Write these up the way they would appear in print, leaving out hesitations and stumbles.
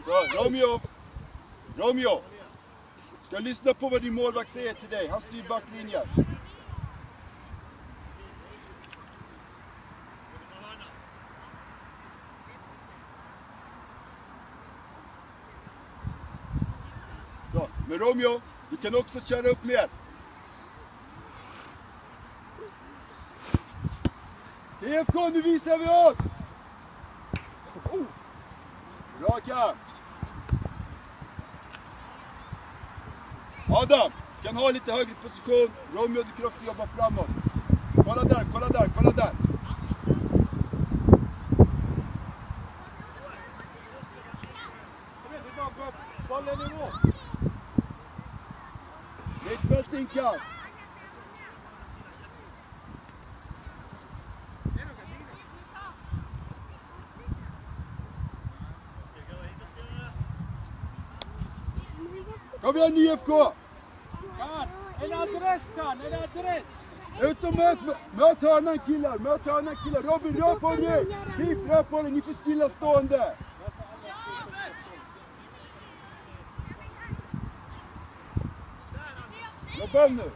Så, Romeo! Romeo! Ska lyssna på vad din målvakt säger till dig. Han styr backlinjen. Så, men Romeo, du kan också köra upp mer. TFK, nu visar vi oss! Bra kamp! Adam, kan ha lite högre position. Romeo, du kan också jobba framåt. Kolla där, kolla där, kolla där. Bollen i mål. Mittfält inkast. Kom igen IFK! En adress kan, en adress! Ut och möt hörnan killar, möt hörnan killar. Robin, rör på dig! Hit, rör på dig, ni får stillastående! Jobba nu!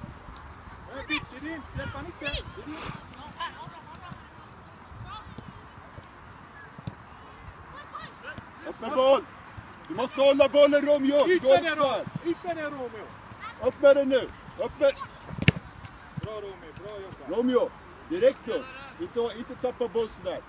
Upp med boll! Du måste hålla bollen Romeo! Ut med den Romeo! Upp med den nu! Upp med... Bra Romeo, bra jobbat! Romeo, direkt upp! Inte tappa boll sådär!